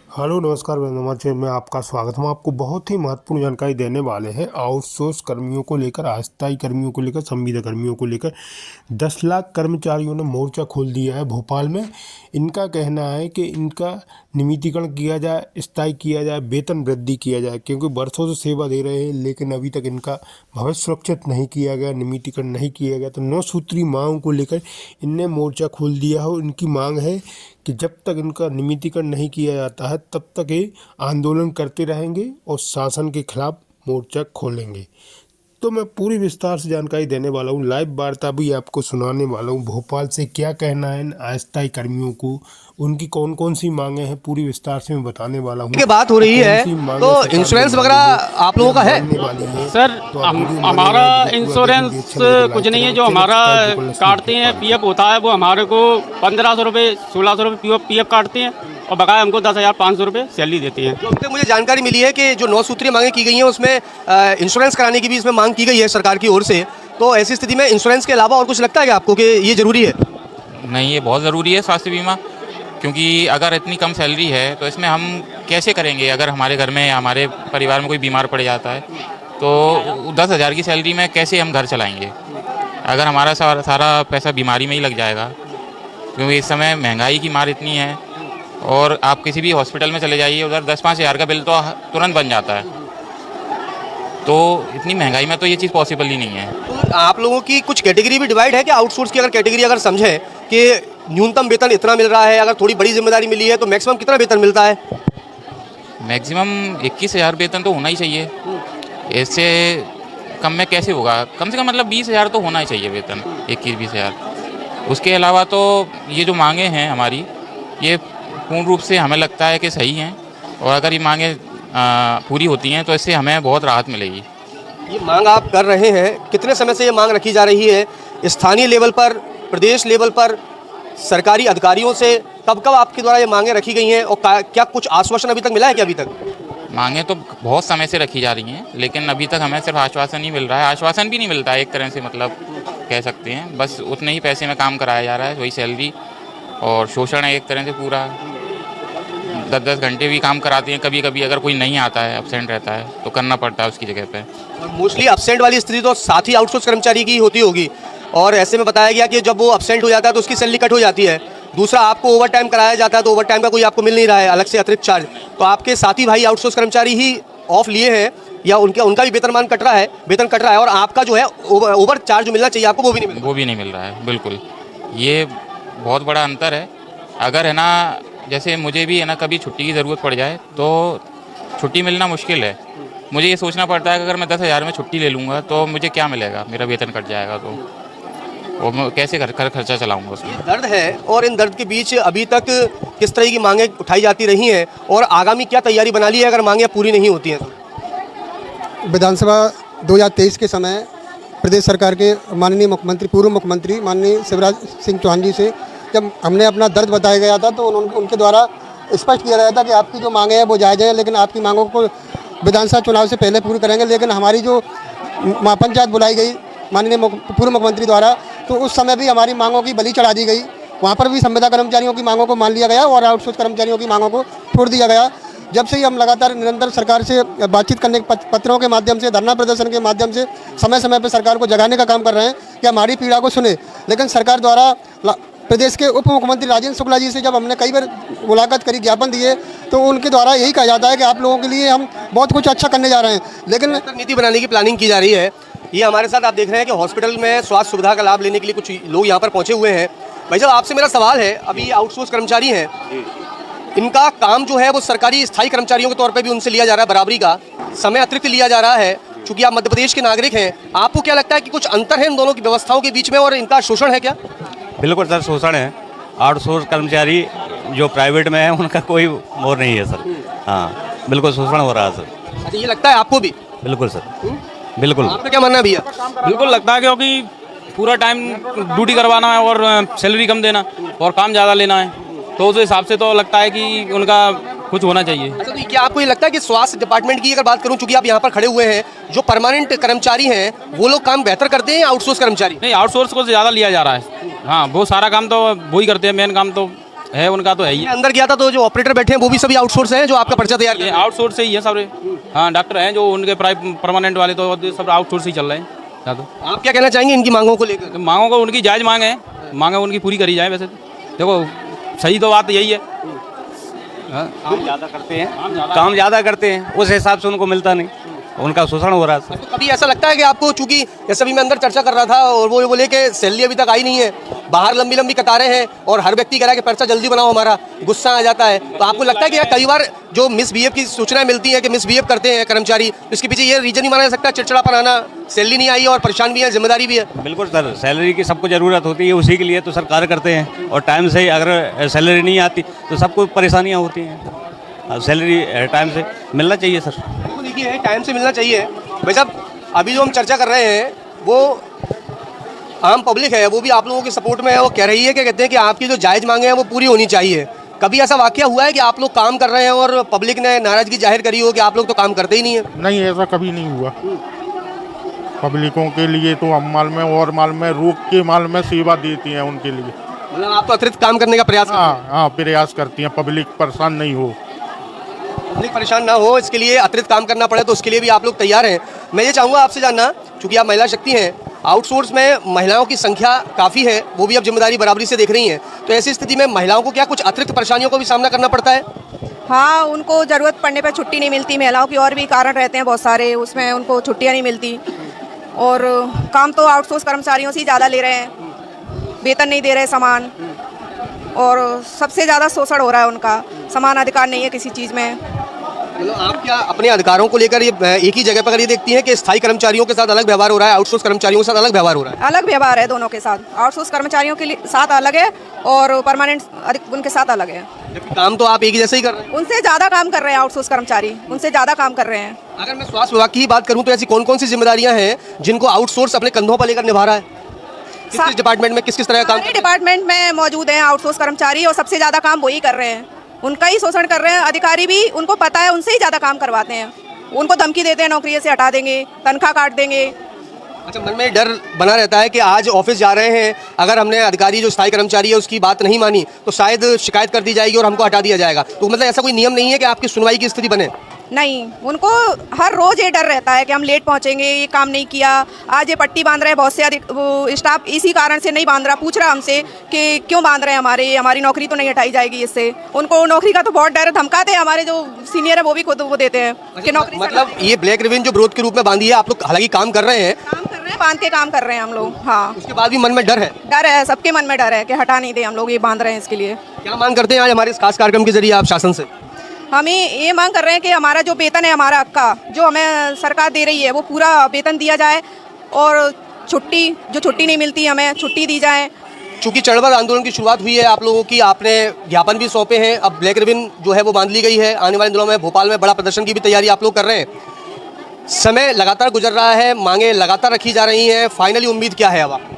Hello नमस्कार नमस्ते, मैं आपका स्वागत हूँ। आपको बहुत ही महत्वपूर्ण जानकारी देने वाले हैं आउटसोर्स कर्मियों को लेकर, अस्थायी कर्मियों को लेकर, संविदा कर्मियों को लेकर। 10 लाख कर्मचारियों ने मोर्चा खोल दिया है भोपाल में। इनका कहना है कि इनका नियमितीकरण किया जाए, स्थायी किया जाए, वेतन वृद्धि किया जाए, क्योंकि वर्षों से सेवा दे रहे हैं लेकिन अभी तक इनका भविष्य सुरक्षित नहीं किया गया, नियमितीकरण नहीं किया गया। तो 9 सूत्री मांग को लेकर इनने मोर्चा खोल दिया है। इनकी मांग है कि जब तक इनका नियमितीकरण नहीं किया जाता है तब तक ये आंदोलन करते रहेंगे और शासन के खिलाफ मोर्चा खोलेंगे। तो मैं पूरी विस्तार से जानकारी देने वाला हूँ, लाइव वार्ता भी आपको सुनाने वाला हूँ। भोपाल से क्या कहना है इन अस्थायी कर्मियों को, उनकी कौन कौन सी मांगे हैं, पूरी विस्तार से मैं बताने वाला हूँ। की बात हो रही है तो इंश्योरेंस वगैरह आप लोगों का है? सर हमारा इंश्योरेंस कुछ नहीं है। जो हमारा काटते हैं पीएफ होता है वो हमारे को 1500 रुपये 1600 रुपये पीएफ काटते हैं और बकाया हमको 10,500 रुपये सैलरी देती हैं। जो अभी तक मुझे जानकारी मिली है कि जो 9 सूत्रीय मांगे की गई हैं उसमें इंश्योरेंस कराने की भी इसमें मांग की गई है सरकार की ओर से। तो ऐसी स्थिति में इंश्योरेंस के अलावा और कुछ लगता है कि आपको कि ये ज़रूरी है? नहीं, ये बहुत ज़रूरी है स्वास्थ्य बीमा, क्योंकि अगर इतनी कम सैलरी है तो इसमें हम कैसे करेंगे। अगर हमारे घर में या हमारे परिवार में कोई बीमार पड़ जाता है तो 10,000 की सैलरी में कैसे हम घर चलाएंगे। अगर हमारा सारा पैसा बीमारी में ही लग जाएगा, क्योंकि इस समय महंगाई की मार इतनी है। और आप किसी भी हॉस्पिटल में चले जाइए, उधर 10-5 हज़ार का बिल तो तुरंत बन जाता है। तो इतनी महंगाई में तो ये चीज़ पॉसिबल ही नहीं है। तो आप लोगों की कुछ कैटेगरी भी डिवाइड है कि आउटसोर्स की अगर कैटेगरी अगर समझें कि न्यूनतम वेतन इतना मिल रहा है, अगर थोड़ी बड़ी जिम्मेदारी मिली है तो मैक्सिमम कितना वेतन मिलता है? मैक्सिमम 21,000 वेतन तो होना ही चाहिए। इससे कम में कैसे होगा? कम से कम मतलब 20,000 तो होना ही चाहिए वेतन, 21-20 हज़ार। उसके अलावा तो ये जो मांगे हैं हमारी, ये पूर्ण रूप से हमें लगता है कि सही हैं। और अगर ये मांगे पूरी होती हैं तो इससे हमें बहुत राहत मिलेगी। ये मांग आप कर रहे हैं, कितने समय से ये मांग रखी जा रही है? स्थानीय लेवल पर, प्रदेश लेवल पर, सरकारी अधिकारियों से कब कब आपके द्वारा ये मांगें रखी गई हैं और क्या कुछ आश्वासन अभी तक मिला है क्या? अभी तक मांगें तो बहुत समय से रखी जा रही हैं, लेकिन अभी तक हमें सिर्फ आश्वासन ही मिल रहा है। आश्वासन भी नहीं मिलता है एक तरह से, मतलब कह सकते हैं बस उतने ही पैसे में काम कराया जा रहा है, वही सैलरी। और शोषण है एक तरह से पूरा। 10-10 घंटे भी काम कराते हैं, कभी कभी अगर कोई नहीं आता है, एब्सेंट रहता है तो करना पड़ता है उसकी जगह पे। और मोस्टली एब्सेंट वाली स्थिति तो साथ ही आउटसोर्स कर्मचारी की होती होगी। और ऐसे में बताया गया कि जब वो एब्सेंट हो जाता है तो उसकी सैलरी कट हो जाती है। दूसरा, आपको ओवर टाइम कराया जाता है तो ओवर टाइम का कोई आपको मिल नहीं रहा है अलग से अतिरिक्त चार्ज। तो आपके साथी भाई आउटसोर्स कर्मचारी ही ऑफ लिए हैं या उनका भी वेतन कट रहा है और आपका जो है ओवर चार्ज जो मिलना चाहिए आपको वो भी नहीं मिल रहा है। बिल्कुल, ये बहुत बड़ा अंतर है। अगर है ना, जैसे मुझे भी है ना कभी छुट्टी की ज़रूरत पड़ जाए तो छुट्टी मिलना मुश्किल है। मुझे ये सोचना पड़ता है कि अगर मैं 10,000 में छुट्टी ले लूँगा तो मुझे क्या मिलेगा, मेरा वेतन कट जाएगा तो वो मैं कैसे घर खर्चा चलाऊँगा उसमें। दर्द है। और इन दर्द के बीच अभी तक किस तरह की मांगें उठाई जाती रही हैं और आगामी क्या तैयारी बना ली है अगर मांगें पूरी नहीं होती हैं? विधानसभा 2023 के समय प्रदेश सरकार के माननीय मुख्यमंत्री, पूर्व मुख्यमंत्री माननीय शिवराज सिंह चौहान जी से जब हमने अपना दर्द बताया गया था तो उनके द्वारा स्पष्ट किया गया था कि आपकी जो मांगे हैं वो जायज़ है, लेकिन आपकी मांगों को विधानसभा चुनाव से पहले पूरी करेंगे। लेकिन हमारी जो महापंचायत बुलाई गई माननीय पूर्व मुख्यमंत्री द्वारा, तो उस समय भी हमारी मांगों की बलि चढ़ा दी गई। वहाँ पर भी संविदा कर्मचारियों की मांगों को मान लिया गया और आउटसोर्स कर्मचारियों की मांगों को छोड़ दिया गया। जब से ही हम लगातार निरंतर सरकार से बातचीत करने के पत्रों के माध्यम से, धरना प्रदर्शन के माध्यम से समय समय पर सरकार को जगाने का काम कर रहे हैं कि हमारी पीड़ा को सुने। लेकिन सरकार द्वारा प्रदेश के उप मुख्यमंत्री राजेंद्र शुक्ला जी से जब हमने कई बार मुलाकात करी, ज्ञापन दिए, तो उनके द्वारा यही कहा जाता है कि आप लोगों के लिए हम बहुत कुछ अच्छा करने जा रहे हैं, लेकिन नीति बनाने की प्लानिंग की जा रही है। ये हमारे साथ आप देख रहे हैं कि हॉस्पिटल में स्वास्थ्य सुविधा का लाभ लेने के लिए कुछ लोग यहाँ पर पहुँचे हुए हैं। भाई साहब, आपसे मेरा सवाल है, अभी आउटसोर्स कर्मचारी हैं, इनका काम जो है वो सरकारी स्थायी कर्मचारियों के तौर पर भी उनसे लिया जा रहा है, बराबरी का समय अतिरिक्त लिया जा रहा है। चूंकि आप मध्य प्रदेश के नागरिक हैं, आपको क्या लगता है कि कुछ अंतर है इन दोनों की व्यवस्थाओं के बीच में और इनका शोषण है क्या? बिल्कुल सर, शोषण है। आउटसोर्स कर्मचारी जो प्राइवेट में है उनका कोई मोर नहीं है सर। हाँ, बिल्कुल शोषण हो रहा है सर। अच्छा, ये लगता है आपको भी? बिल्कुल सर, बिल्कुल। आपका क्या मानना है भैया? बिल्कुल लगता है, क्योंकि पूरा टाइम ड्यूटी करवाना है और सैलरी कम देना और काम ज़्यादा लेना है, तो उस हिसाब से तो लगता है कि उनका कुछ होना चाहिए। अच्छा, तो क्या आपको ये लगता है कि स्वास्थ्य डिपार्टमेंट की अगर बात करूं, चूंकि आप यहाँ पर खड़े हुए हैं, जो परमानेंट कर्मचारी हैं वो लोग काम बेहतर करते हैं या आउटसोर्स कर्मचारी? नहीं, आउटसोर्स को ज़्यादा लिया जा रहा है। हाँ, वो सारा काम तो वो ही करते हैं, मेन काम तो है उनका तो है ही। मैं अंदर गया था तो जो ऑपरेटर बैठे हैं वो भी सभी आउटसोर्स हैं जो आपका पर्चा तैयार ये किया है? आउटसोर्स से ही है सारे। हाँ, डॉक्टर हैं जो उनके परमानेंट वाले तो सब आउटसोर्स ही चल रहे हैं ज़्यादा। आप क्या कहना चाहेंगे इनकी मांगों को लेकर? तो मांगों को उनकी जायज़ मांग है, मांगे उनकी पूरी करी जाए। वैसे तो देखो सही तो बात यही है। हाँ, काम ज़्यादा करते हैं उस हिसाब से उनको मिलता नहीं, उनका शोषण हो रहा है। तो कभी ऐसा लगता है कि आपको, चूंकि जैसे अभी मैं अंदर चर्चा कर रहा था और वो बोले कि सैलरी अभी तक आई नहीं है, बाहर लंबी लंबी कतारें हैं और हर व्यक्ति कह रहा है कि पर्चा जल्दी बनाओ हमारा, गुस्सा आ जाता है, तो आपको लगता है कि यार कई बार जो मिसबिहेव की सूचनाएं मिलती हैं कि मिसबिहेव करते हैं कर्मचारी, इसके पीछे ये रीजन ही माना जा सकता है चिड़चिड़ापन आना, सैलरी नहीं आई और परेशान भी है, जिम्मेदारी भी है? बिल्कुल सर, सैलरी की सबको ज़रूरत होती है, उसी के लिए तो सरकार करते हैं। और टाइम से अगर सैलरी नहीं आती तो सबको परेशानियाँ होती हैं। सैलरी टाइम से मिलना चाहिए सर। बिल्कुल, देखिए टाइम से मिलना चाहिए। भाई साहब, अभी जो हम चर्चा कर रहे हैं वो आम पब्लिक है, वो भी आप लोगों के सपोर्ट में है, वो कह रही है कि कहते हैं कि आपकी जो जायज़ मांगे हैं वो पूरी होनी चाहिए। कभी ऐसा वाकया हुआ है कि आप लोग काम कर रहे हैं और पब्लिक ने नाराज़गी जाहिर करी हो कि आप लोग तो काम करते ही नहीं है? नहीं, ऐसा कभी नहीं हुआ। पब्लिकों के लिए तो हम माल में और माल में रोक के माल में सेवा देती हैं उनके लिए। मतलब आप तो अतिरिक्त काम करने का प्रयास करते हैं? हाँ, प्रयास करती हैं, पब्लिक परेशान नहीं हो। पब्लिक परेशान ना हो इसके लिए अतिरिक्त काम करना पड़े तो उसके लिए भी आप लोग तैयार हैं। मैं ये चाहूँगा आपसे जानना, चूँकि आप महिला शक्ति हैं, आउटसोर्स में महिलाओं की संख्या काफ़ी है, वो भी अब जिम्मेदारी बराबरी से देख रही हैं, तो ऐसी स्थिति में महिलाओं को क्या कुछ अतिरिक्त परेशानियों का भी सामना करना पड़ता है? हाँ, उनको ज़रूरत पड़ने पर छुट्टी नहीं मिलती। महिलाओं की और भी कारण रहते हैं बहुत सारे, उसमें उनको छुट्टियाँ नहीं मिलती और काम तो आउटसोर्स कर्मचारियों से ही ज़्यादा ले रहे हैं, वेतन नहीं दे रहे समान, और सबसे ज़्यादा शोषण हो रहा है उनका, समान अधिकार नहीं है किसी चीज़ में। मतलब आप क्या अपने अधिकारों को लेकर ये एक ही जगह पर अगर ये देखती हैं कि स्थायी कर्मचारियों के साथ अलग व्यवहार हो रहा है, आउटसोर्स कर्मचारियों के साथ अलग व्यवहार हो रहा है? अलग व्यवहार है दोनों के साथ, आउटसोर्स कर्मचारियों के लिए साथ अलग है और परमानेंट उनके साथ अलग है। जबकि काम तो आप एक ही जैसे ही कर रहे हैं। उनसे ज़्यादा काम कर रहे हैं आउटसोर्स कर्मचारी, उनसे ज़्यादा काम कर रहे हैं। अगर मैं स्वास्थ्य विभाग की ही बात करूँ तो ऐसी कौन कौन सी जिम्मेदारियां हैं जिनको आउटसोर्स अपने कंधों पर लेकर निभा रहा है? किस डिपार्टमेंट में किस किस तरह का काम? सारे डिपार्टमेंट में मौजूद हैं आउटसोर्स कर्मचारी और सबसे ज़्यादा काम वही कर रहे हैं, उनका ही शोषण कर रहे हैं। अधिकारी भी उनको पता है, उनसे ही ज़्यादा काम करवाते हैं, उनको धमकी देते हैं नौकरी से हटा देंगे, तनख्वाह काट देंगे। अच्छा, मन में डर बना रहता है कि आज ऑफिस जा रहे हैं, अगर हमने अधिकारी जो स्थायी कर्मचारी है उसकी बात नहीं मानी तो शायद शिकायत कर दी जाएगी और हमको हटा दिया जाएगा, तो मतलब ऐसा कोई नियम नहीं है कि आपकी सुनवाई की स्थिति बने? नहीं, उनको हर रोज़ ये डर रहता है कि हम लेट पहुंचेंगे, ये काम नहीं किया, आज ये पट्टी बांध रहे हैं, बहुत से वो स्टाफ इसी कारण से नहीं बांध रहा, पूछ रहा हमसे कि क्यों बांध रहे हैं, हमारी नौकरी तो नहीं हटाई जाएगी इससे। उनको नौकरी का तो बहुत डर है, धमकाते हैं, हमारे जो सीनियर है वो भी खुद वो देते हैं कि नौकरी। मतलब ये ब्लैक रिबन जो विरोध के रूप में बांधी है, आप लोग हालांकि काम कर रहे हैं, बांध के काम कर रहे हैं हम लोग। हाँ, उसके बाद भी मन में डर है? सबके मन में डर है कि हटा नहीं दे, हम लोग ये बांध रहे हैं इसके लिए। क्या मांग करते हैं आज हमारे इस खास कार्यक्रम के जरिए आप शासन से? हम ये मांग कर रहे हैं कि हमारा जो वेतन है, हमारा हक का जो हमें सरकार दे रही है वो पूरा वेतन दिया जाए और छुट्टी नहीं मिलती हमें, छुट्टी दी जाए। चूंकि चढ़बड़ आंदोलन की शुरुआत हुई है आप लोगों की, आपने ज्ञापन भी सौंपे हैं, अब ब्लैक रिबन जो है वो बांध ली गई है, आने वाले दिनों में भोपाल में बड़ा प्रदर्शन की भी तैयारी आप लोग कर रहे हैं। समय लगातार गुजर रहा है, मांगे लगातार रखी जा रही हैं, फाइनली उम्मीद क्या है अब आपको?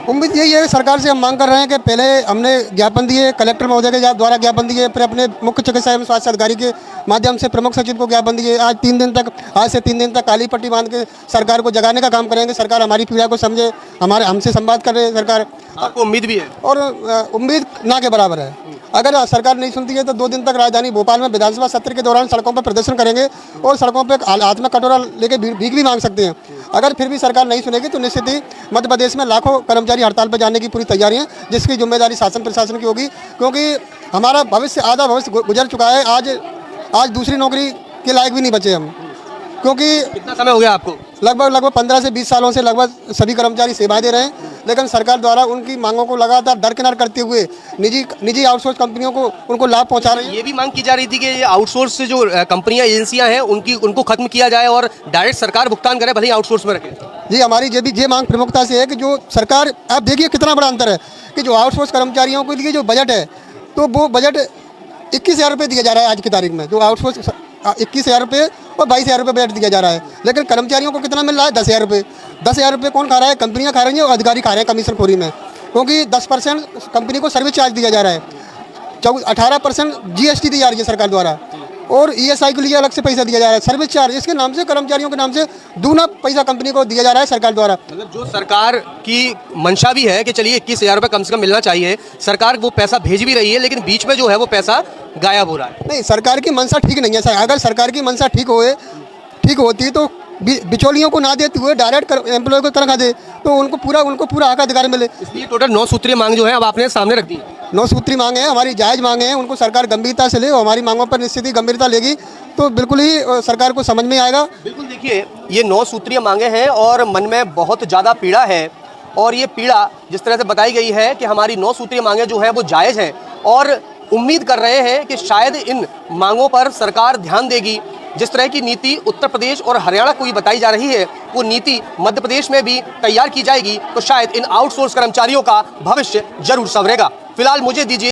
उम्मीद यही है, सरकार से हम मांग कर रहे हैं कि पहले हमने ज्ञापन दिए, कलेक्टर महोदय के द्वारा ज्ञापन दिए, फिर अपने मुख्य चिकित्सा एवं स्वास्थ्य अधिकारी के माध्यम से प्रमुख सचिव को ज्ञापन दिए। आज से 3 दिन तक काली पट्टी बांध के सरकार को जगाने का काम करेंगे। सरकार हमारी पीड़ा को समझे, हमसे संवाद कर रही है सरकार। आपको उम्मीद भी है? और उम्मीद ना के बराबर है। अगर सरकार नहीं सुनती है तो 2 दिन तक राजधानी भोपाल में विधानसभा सत्र के दौरान सड़कों पर प्रदर्शन करेंगे और सड़कों पर हाथ में कटोरा लेके भीख भी मांग सकते हैं। अगर फिर भी सरकार नहीं सुनेगी तो निश्चित ही मध्य प्रदेश में लाखों कर्मचारी हड़ताल पर जाने की पूरी तैयारी है, जिसकी जिम्मेदारी शासन प्रशासन की होगी, क्योंकि हमारा भविष्य, आधा भविष्य गुजर चुका है। आज दूसरी नौकरी के लायक भी नहीं बचे हम, क्योंकि कितना समय हो गया आपको? लगभग 15 से 20 सालों से लगभग सभी कर्मचारी सेवाएं दे रहे हैं, लेकिन सरकार द्वारा उनकी मांगों को लगातार दरकिनार करते हुए निजी आउटसोर्स कंपनियों को उनको लाभ पहुंचा रही है। ये भी मांग की जा रही थी कि ये आउटसोर्स से जो कंपनियां एजेंसियां हैं उनको खत्म किया जाए और डायरेक्ट सरकार भुगतान करे, भले ही आउटसोर्स में रखे। जी, हमारी ये मांग प्रमुखता से है कि जो सरकार, आप देखिए कितना बड़ा अंतर है कि जो आउटसोर्स कर्मचारियों के लिए जो बजट है, तो वो बजट 21,000 रुपये दिया जा रहा है आज की तारीख में। जो आउटसोर्स 21,000 रुपये और 22,000 रुपये बजट दिया जा रहा है, लेकिन कर्मचारियों को कितना मिल रहा है? 10,000 रुपये। 10,000 रुपये कौन खा रहा है? कंपनियां खा रही हैं और अधिकारी खा रहे हैं कमीशन खोरी में, क्योंकि 10% कंपनी को सर्विस चार्ज दिया जा रहा है, 18% GST दी जा रही है सरकार द्वारा। और ESI के लिए अलग से पैसा दिया जा रहा है, सर्विस चार्ज इसके नाम से, कर्मचारियों के नाम से दूना पैसा कंपनी को दिया जा रहा है सरकार द्वारा। मतलब जो सरकार की मंशा भी है कि चलिए 21,000 रुपये कम से कम मिलना चाहिए, सरकार वो पैसा भेज भी रही है, लेकिन बीच में जो है वो पैसा गायब हो रहा है। नहीं, सरकार की मंशा ठीक नहीं है सर। अगर सरकार की मंशा ठीक होती तो बिचौलियों को ना देते हुए डायरेक्ट एम्प्लॉय को तनख्वाह दे, तो उनको पूरा हक अधिकार मिले। इसलिए टोटल 9 सूत्रीय मांग जो है अब आपने सामने रख दी। 9 सूत्री मांगे हैं, हमारी जायज़ मांगे हैं, उनको सरकार गंभीरता से ले और हमारी मांगों पर निश्चित ही गंभीरता लेगी तो बिल्कुल ही सरकार को समझ में आएगा। बिल्कुल, देखिए ये 9 सूत्रीय मांगे हैं और मन में बहुत ज़्यादा पीड़ा है, और ये पीड़ा जिस तरह से बताई गई है कि हमारी 9 सूत्रीय मांगे जो है वो जायज़ हैं, और उम्मीद कर रहे हैं कि शायद इन मांगों पर सरकार ध्यान देगी। जिस तरह की नीति उत्तर प्रदेश और हरियाणा को भी बताई जा रही है, वो नीति मध्य प्रदेश में भी तैयार की जाएगी, तो शायद इन आउटसोर्स कर्मचारियों का भविष्य जरूर संवरेगा। फिलहाल मुझे दीजिए